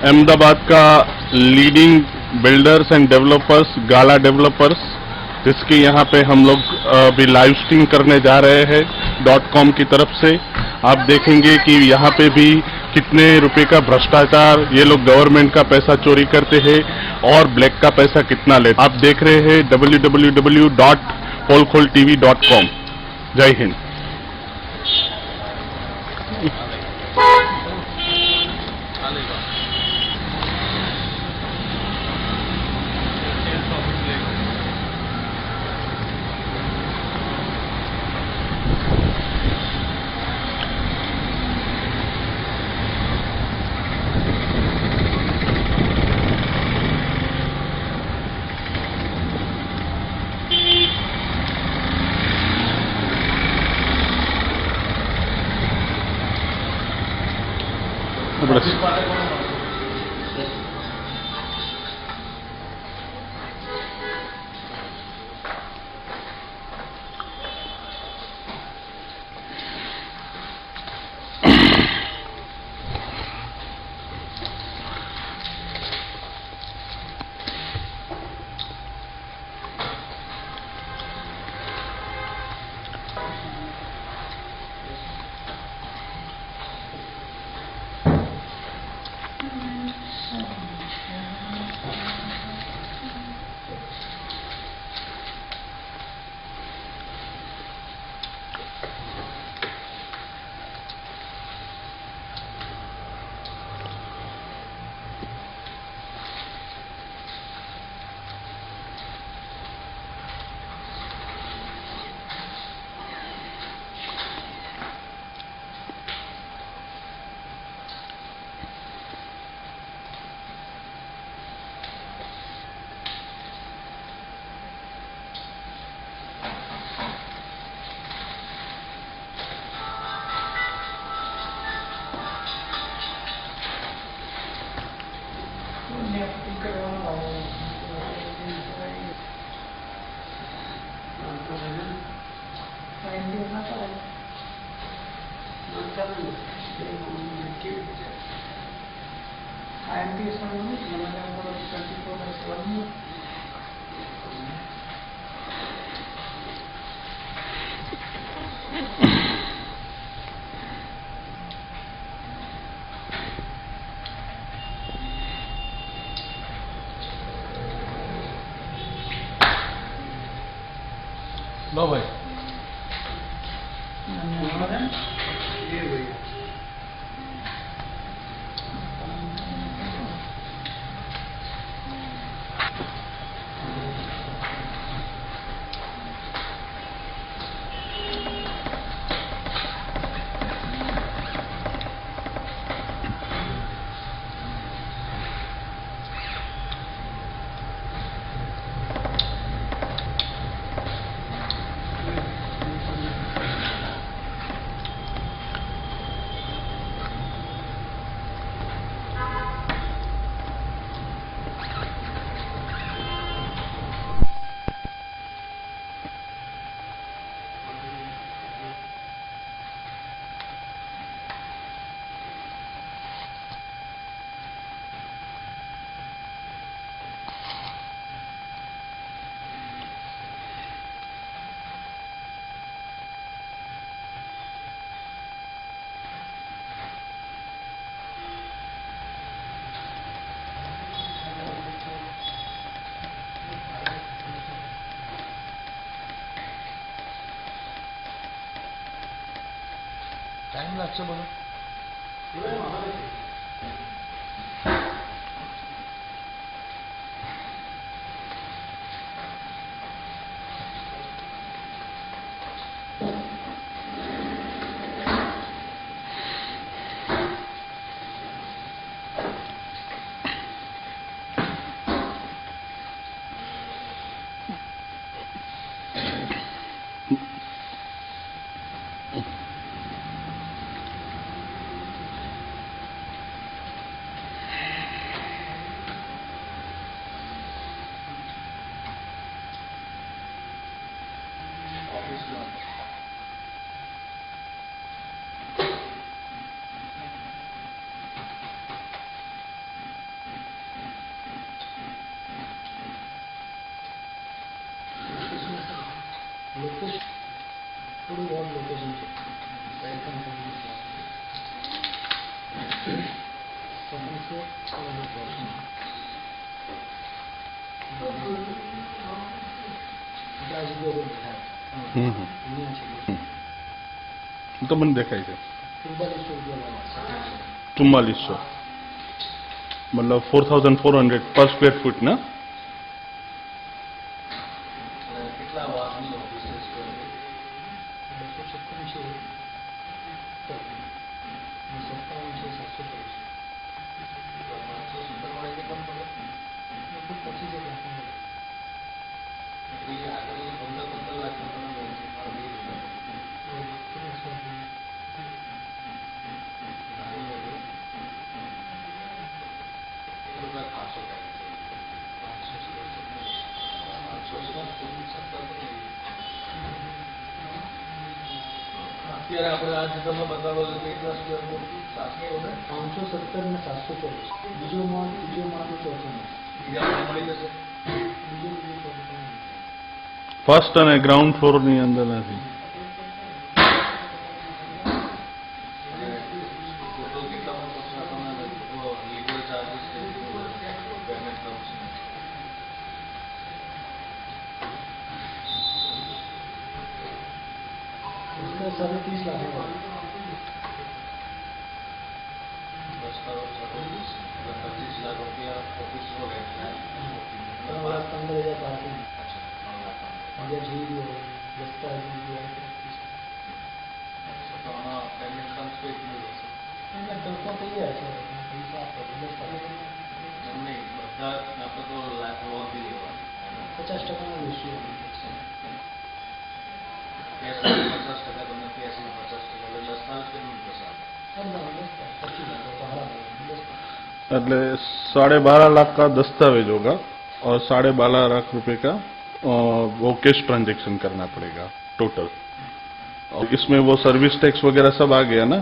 अहमदाबाद का leading builders and developers gala developers, जिसकी यहाँ पे हम लोग अभी लाइव स्ट्रीम करने जा रहे हैं .com की तरफ से। आप देखेंगे कि यहाँ पे भी कितने रुपए का भ्रष्टाचार, ये लोग गवर्नमेंट का पैसा चोरी करते हैं और ब्लैक का पैसा कितना लेते। आप देख रहे हैं www.polkholtv.com। जय हिंद। लो भाई टाइम लागছে बघा लोकेशन છે તો મને દેખાય છે 4400 मतलब 4400 पर स्क्वेर फुट ना અત્યારે આપણે આ જગ્યામાં બતાવો છો કે કેટલા સ્ક્વેર ફૂટ 517 ને 724 બીજો માળ ત્રીજો માળ નો ચોથો માળ બીજા મળી જશે બીજો ચોથો फर्स्ट અને ग्राउंड फ्लोर ની અંદર નથી ટોટલ કેટલામાં પહોંચશે આપણને લીગલ ચાર્જીસ પેમેન્ટ કરશે 30 लाख ₹25 लाख ऑफिस हो गए 15,000 पार्किंग अच्छा जीडी हो दस्ता जीडी तो आना पेमेंट कम्स पे कितने होશે એને તો તૈયાર છે પૈસા આપો દસ્તા નહીં બધા આપણે તો લાખ લોન બી લેવા 50% નો રેશિયો कैश 50% बना कैश में 50% दस्तावेज के नहीं पैसा એટલે 12.5 लाख का दस्तावेज होगा और 12.5 लाख रुपए का वो कैश ट्रांजैक्शन करना पड़ेगा टोटल और इसमें वो सर्विस टैक्स वगैरह सब आ गया ना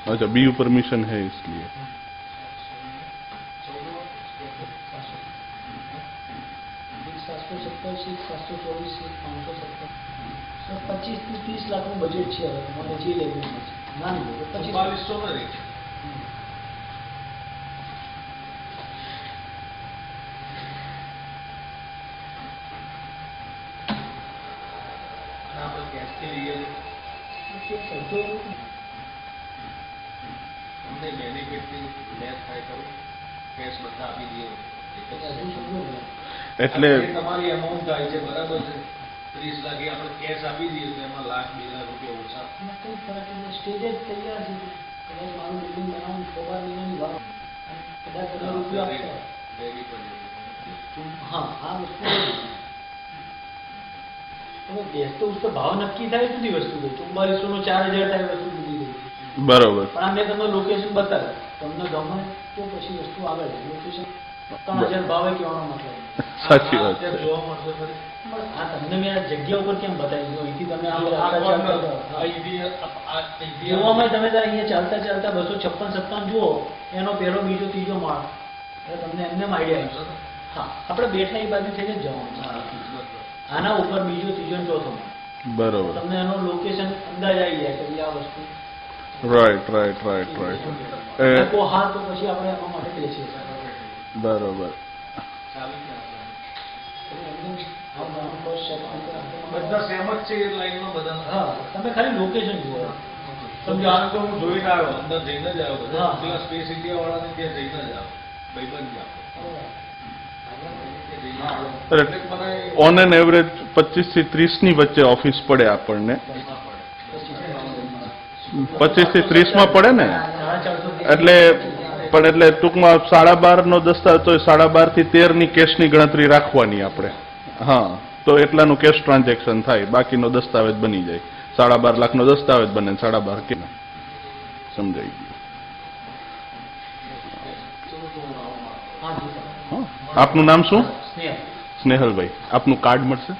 अच्छा बीयू परमिशन है इसलिए 25 થી 30 લાખ નું બજેટ છે હવે તમારે જે લેવું છે ના નહીં 2200 માં આપણે કેશ થી લઈએ તો અમને બેનિફિટ થી લેસ થાય કરું કેશ બધા આપી દઈએ એટલે તમારી અમાઉન્ટ થાય છે બરાબર છે 30 લાખ આપણે કેશ આપી દઈએ તો એમાં લાખ 2 લાખ રૂપિયા ઓછા કઈ ફરક નહીં સ્ટેજ જ તૈયાર છે કદાચ મારું બિલ્ડિંગ બનાવવાનું 4 મહિનાની વાત કદાચ રૂપિયા આપે રેડી પડી हाँ हाँ તમે ગેસ તો उसका भाव नक्की થાય જુદી વસ્તુ છે 4400 નો 4000 થાય વસ્તુ જુદી ગઈ બરાબર પણ આ મેં તમને લોકેશન બતાવ્યું તમને ગમે તો પછી વસ્તુ આગળ લોકેશન 3000 ભાવે કહેવાનો મતલબ સાચી વાત છે જોવા મળશે ખરી આ તમને મેં આ જગ્યા ઉપર કેમ બતાવી દીધું અહીંથી તમે જોવામાં તમે અહીંયા ચાલતા ચાલતા 256-57 જુઓ એનો પહેલો બીજો ત્રીજો માળ એટલે તમને એમને આઈડિયા આવશે હા આપણે બેઠા એ બાજુ થઈ જ જવાનું આના ઉપર બીજો ત્રીજો ચોથો માળ બરાબર તમને એનો લોકેશન અંદાજ આવી જાય કે આ વસ્તુ રાઈટ હા તો પછી આપણે એના માટે બેસીએ બરાબર બધા સહેમત છે એ લાઈનમાં બધા હા તમે ખાલી લોકેશન જુઓ સમજો આ તો હું જોઈને આવ્યો અંદર જઈને જ આવ્યો બધા પેલા સ્પેસ ઇન્ડિયા વાળાને ત્યાં જઈને જ આવ્યો ભાઈબંધ જ ઓન એન એવરેજ 25 થી 30 ની વચ્ચે ઓફિસ પડે આપણને 25 થી 30 માં પડે ને એટલે પણ એટલે ટૂંકમાં 12.5 નો દસ્તાવેજ તો 12.5 થી 13 ની કેશની ગણતરી રાખવાની આપણે હા તો એટલાનું કેશ ટ્રાન્ઝેક્શન થાય બાકીનો દસ્તાવેજ બની જાય 12.5 લાખનો દસ્તાવેજ બને 12.5 કે સમજાઈ ગયું આપનું નામ શું સ્નેહલભાઈ આપનું કાર્ડ મળશે